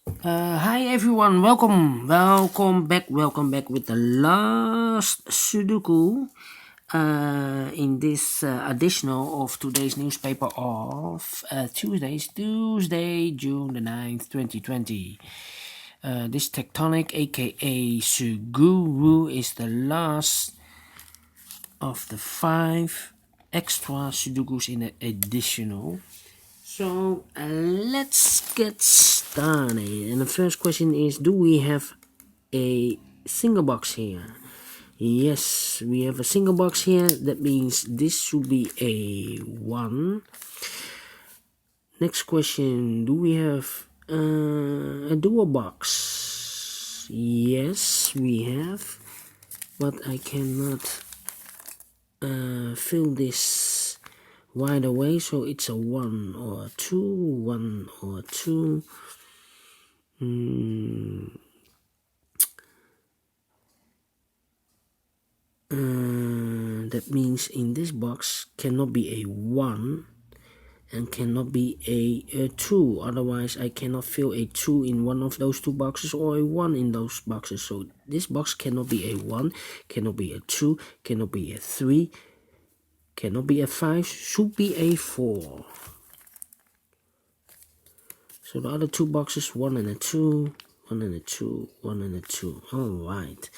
Hi everyone, welcome back with the last Sudoku in this additional of today's newspaper of Tuesday, June the 9th, 2020. This Tectonic, a.k.a. Suguru, is the last of the 5 extra Sudokus in the additional. So let's get started. And the first question is, do we have a single box here? Yes, we have a single box here. That means this should be a 1. Next question, do we have a dual box? Yes, we have, but I cannot fill this right away, so it's a 1 or a 2, 1 or 2. That means in this box cannot be a 1 and cannot be a 2, otherwise I cannot fill a 2 in one of those two boxes or a 1 in those boxes. So this box cannot be a 1, cannot be a 2, cannot be a 3, cannot be a 5, should be a 4. So the other two boxes, 1 and a 2, 1 and a 2, 1 and a 2. Alright.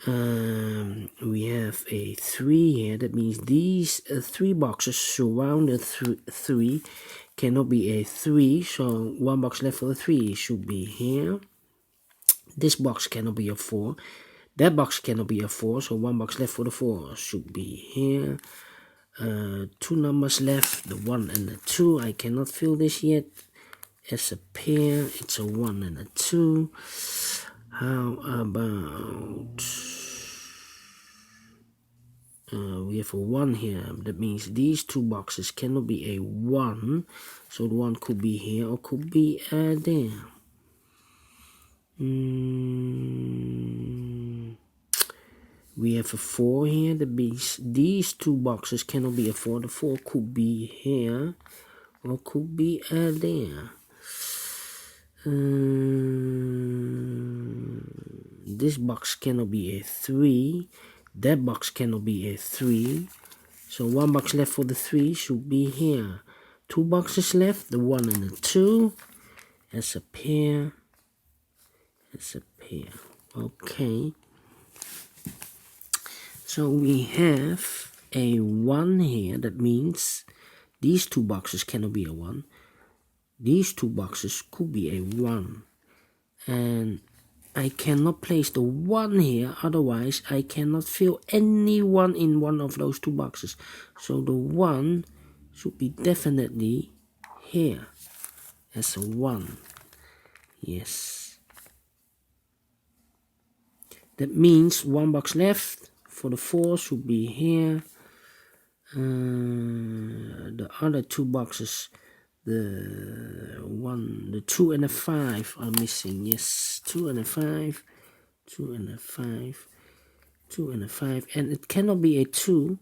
We have a 3 here. That means these 3 boxes surround the 3 cannot be a 3. So one box left for the 3 should be here. This box cannot be a 4. That box cannot be a 4. So one box left for the 4 should be here. 2 numbers left, the 1 and the 2. I cannot fill this yet. As a pair, it's a 1 and a 2. How about we have a 1 here. That means these two boxes cannot be a 1. So the 1 could be here or could be there. We have a 4 here. That means these two boxes cannot be a 4. The 4 could be here or could be there. This box cannot be a 3. That box cannot be a 3. So one box left for the 3 should be here. 2 boxes left, the 1 and the 2. As a pair. As a pair. Okay. So we have a 1 here. That means these two boxes cannot be a 1. These two boxes could be a 1. And I cannot place the 1 here, otherwise I cannot fill any 1 in one of those two boxes. So the 1 should be definitely here as a 1. Yes. That means 1 box left for the 4 should be here. The other two boxes, the 2 and the 5 are missing. Yes, 2 and a 5, 2 and a 5, 2 and a 5, and it cannot be a 2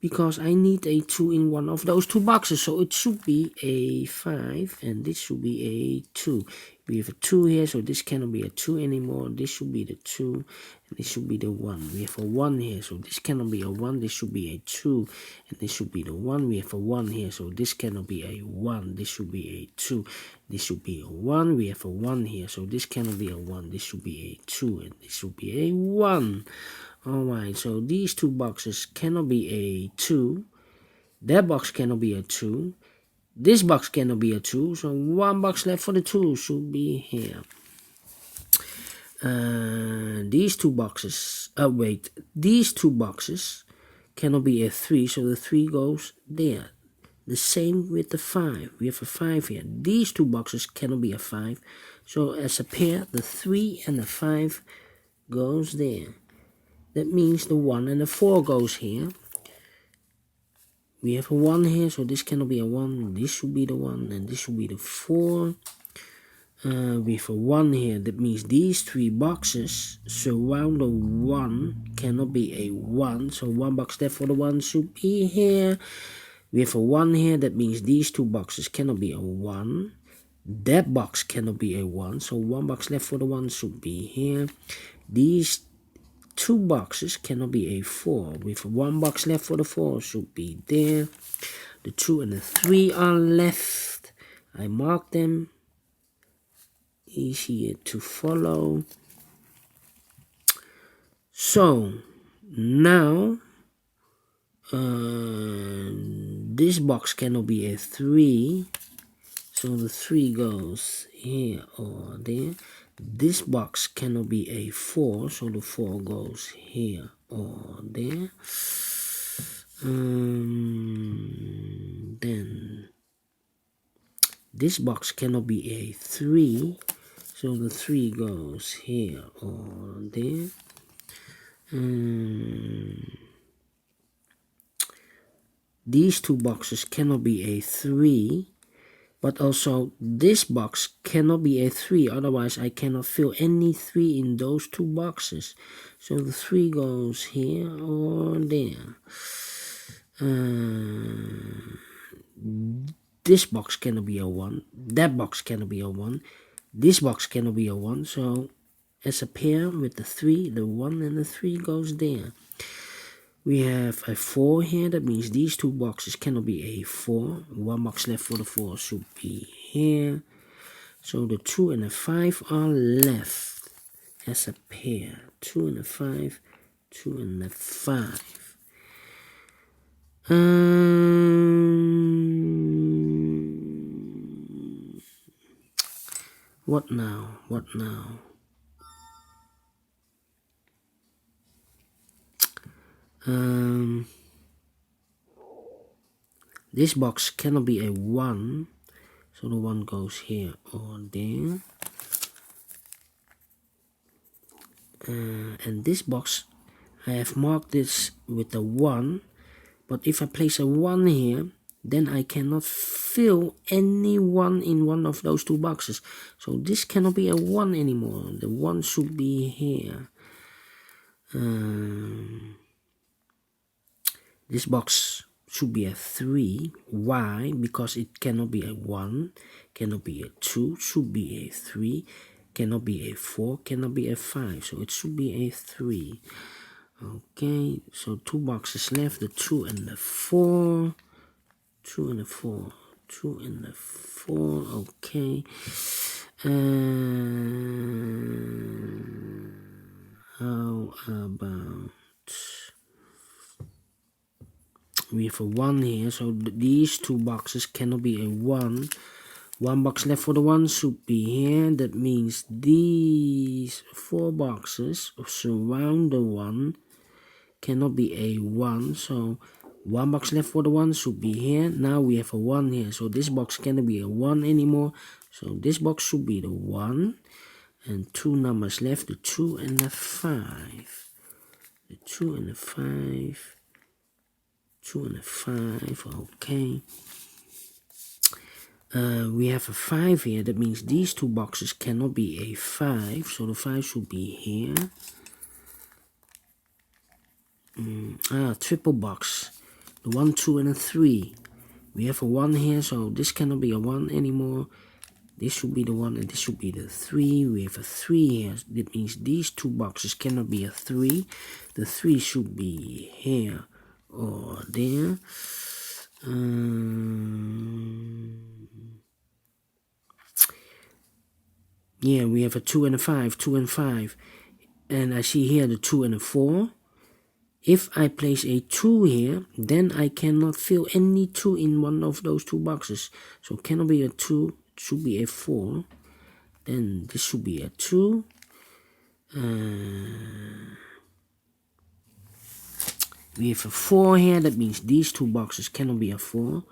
because I need a 2 in one of those two boxes, so it should be a 5 and this should be a 2. We have a 2 here, so this cannot be a 2 anymore. This should be the 2 and this should be the 1. We have a 1 here, so this cannot be a 1. This should be a 2 and this should be the 1. We have a 1 here, so this cannot be a 1. This should be a 2. This should be a 1. We have a 1 here, so this cannot be a 1. This should be a 2 and this should be a 1. Alright, so these two boxes cannot be a 2. That box cannot be a 2. This box cannot be a 2. So one box left for the 2 should be here. These two boxes, these two boxes cannot be a 3. So the 3 goes there. The same with the 5. We have a 5 here. These two boxes cannot be a 5. So as a pair, the 3 and the 5 goes there. That means the 1 and the 4 goes here. We have a 1 here, so this cannot be a 1. This should be the 1, and this should be the 4. We have a 1 here. That means these 3 boxes surround the 1 cannot be a 1. So 1 box left for the 1 should be here. We have a 1 here. That means these 2 boxes cannot be a 1. That box cannot be a 1, so 1 box left for the 1 should be here. These 2 boxes cannot be a 4, with 1 box left for the 4 should be there. The 2 and the 3 are left. I mark them. Easier to follow. So now this box cannot be a 3, so the 3 goes here or there. This box cannot be a 4, so the 4 goes here or there. Then this box cannot be a 3, so the 3 goes here or there. These 2 boxes cannot be a 3, but also this box cannot be a 3, otherwise I cannot fill any 3 in those 2 boxes. So the 3 goes here or there. This box cannot be a 1, that box cannot be a 1, this box cannot be a 1, so as a pair with the 3, the 1 and the 3 goes there. We have a 4 here, that means these 2 boxes cannot be a 4. 1 box left for the 4 should be here. So the 2 and the 5 are left as a pair. 2 and the 5, 2 and the 5. What now? What now? This box cannot be a 1, so the 1 goes here or there. And this box, I have marked this with a 1, but if I place a 1 here, then I cannot fill any 1 in one of those 2 boxes. So this cannot be a 1 anymore. The 1 should be here. This box should be a 3. Why? Because it cannot be a 1, cannot be a 2, should be a 3, cannot be a 4, cannot be a 5. So it should be a 3. Okay, so 2 boxes left, the 2 and the 4. 2 and the 4. 2 and the 4. Okay. How about... we have a 1 here, so these 2 boxes cannot be a 1. 1 box left for the 1 should be here. That means these 4 boxes surround the 1 cannot be a 1. So 1 box left for the 1 should be here. Now we have a 1 here, so this box cannot be a 1 anymore. So this box should be the 1. And 2 numbers left, the 2 and the 5. The 2 and the 5. 2 and a 5, okay. We have a 5 here, that means these 2 boxes cannot be a 5, so the 5 should be here. Triple box, the 1, 2 and a 3. We have a 1 here, so this cannot be a 1 anymore. This should be the 1 and this should be the 3. We have a 3 here, that means these 2 boxes cannot be a 3. The 3 should be here or there. Yeah, we have a 2 and a 5, 2 and 5. And I see here the 2 and a 4. If I place a 2 here, then I cannot fill any 2 in one of those 2 boxes. So it cannot be a 2, it should be a 4. Then this should be a 2. We have a 4 here, that means these 2 boxes cannot be a 4.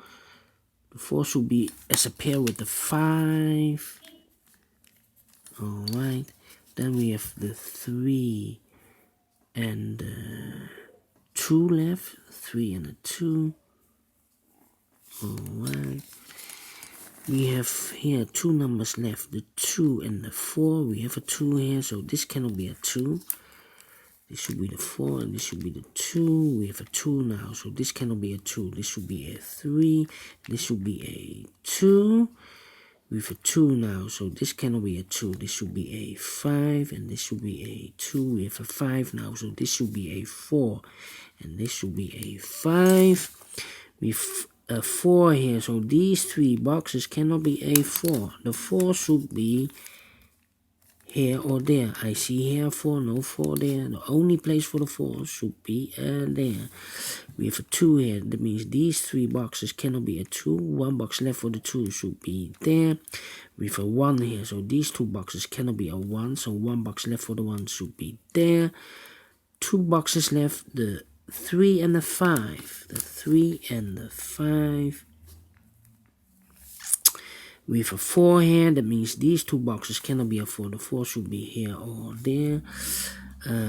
The 4 should be as a pair with the 5. Alright, then we have the 3 and 2 left. 3 and a 2. Alright. We have here 2 numbers left, the 2 and the 4. We have a 2 here, so this cannot be a 2. This should be the 4 and this should be the 2. We have a 2 now, so this cannot be a 2. This should be a 3. This should be a 2. with a 2 now, so this cannot be a 2, this should be a 5, and this should be a 2. We have a 5 now, so this should be a 4, and this should be a 5. With a 4 here, so these 3 boxes cannot be a 4. The 4 should be here or there. I see here 4, no 4 there. The only place for the 4 should be there. We have a 2 here. That means these 3 boxes cannot be a 2. 1 box left for the 2 should be there. We have a 1 here. So these 2 boxes cannot be a 1. So 1 box left for the 1 should be there. 2 boxes left. The 3 and the 5. The 3 and the 5. We have a 4 here, that means these 2 boxes cannot be a 4. The 4 should be here or there.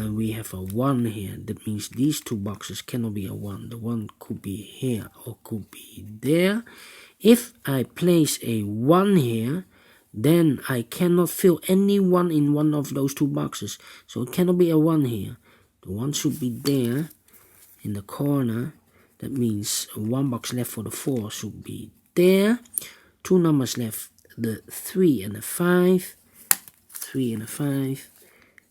We have a 1 here, that means these 2 boxes cannot be a 1. The 1 could be here or could be there. If I place a 1 here, then I cannot fill any 1 in one of those 2 boxes. So it cannot be a 1 here. The 1 should be there in the corner. That means 1 box left for the 4 should be there. 2 numbers left, the 3 and the 5. 3 and a 5.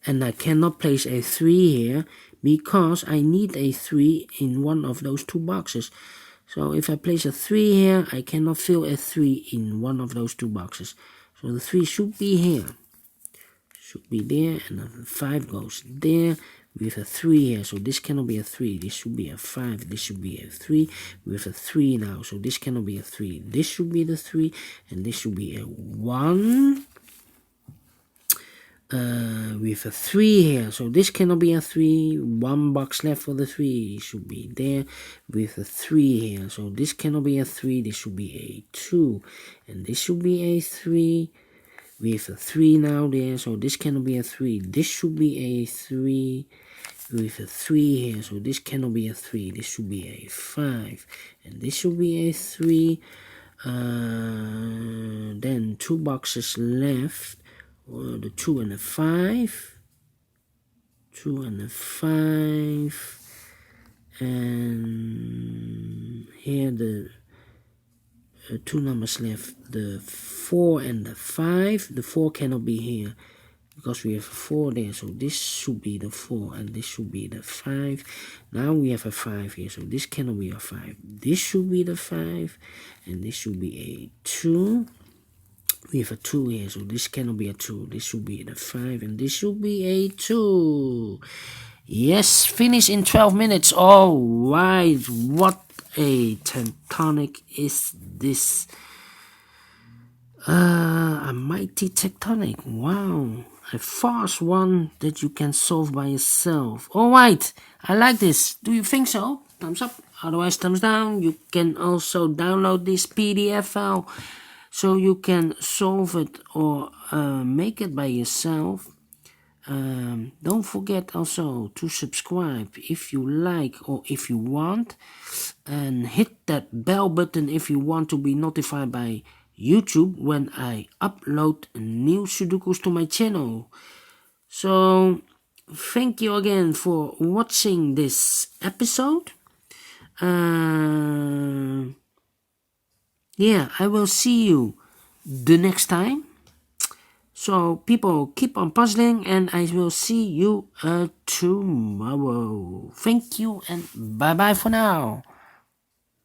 And I cannot place a 3 here because I need a 3 in one of those 2 boxes. So if I place a 3 here, I cannot fill a 3 in one of those 2 boxes. So the 3 should be here. Should be there, and the 5 goes there. We have a 3 here, so this cannot be a 3. This should be a 5. This should be a 3. We have a 3 now, so this cannot be a 3. This should be the 3, and this should be a 1. We have a 3 here, so this cannot be a 3. 1 box left for the 3. It should be there. We have a 3 here, so this cannot be a 3. This should be a 2, and this should be a 3. We have a 3 now there, so this cannot be a 3. This should be a 3. We have a 3 here, so this cannot be a 3. This should be a 5. And this should be a 3. Then 2 boxes left. The 2 and the 5. 2 and the 5. And here the 2 numbers left, the 4 and the 5. The 4 cannot be here because we have a 4 there, so this should be the 4 and this should be the 5. Now we have a 5 here, so this cannot be a 5. This should be the 5 and this should be a 2. We have a 2 here, so this cannot be a 2. This should be the 5 and this should be a 2. Yes, finish in 12 minutes. All right, what a tectonic is this? A mighty tectonic. Wow, a fast one that you can solve by yourself. All right, I like this. Do you think so? Thumbs up, otherwise thumbs down. You can also download this PDF file so you can solve it or make it by yourself. Don't forget also to subscribe if you like or if you want, and hit that bell button if you want to be notified by YouTube when I upload new Sudokus to my channel. So thank you again for watching this episode. Yeah, I will see you the next time. So people, keep on puzzling, and I will see you tomorrow. Thank you and bye bye for now.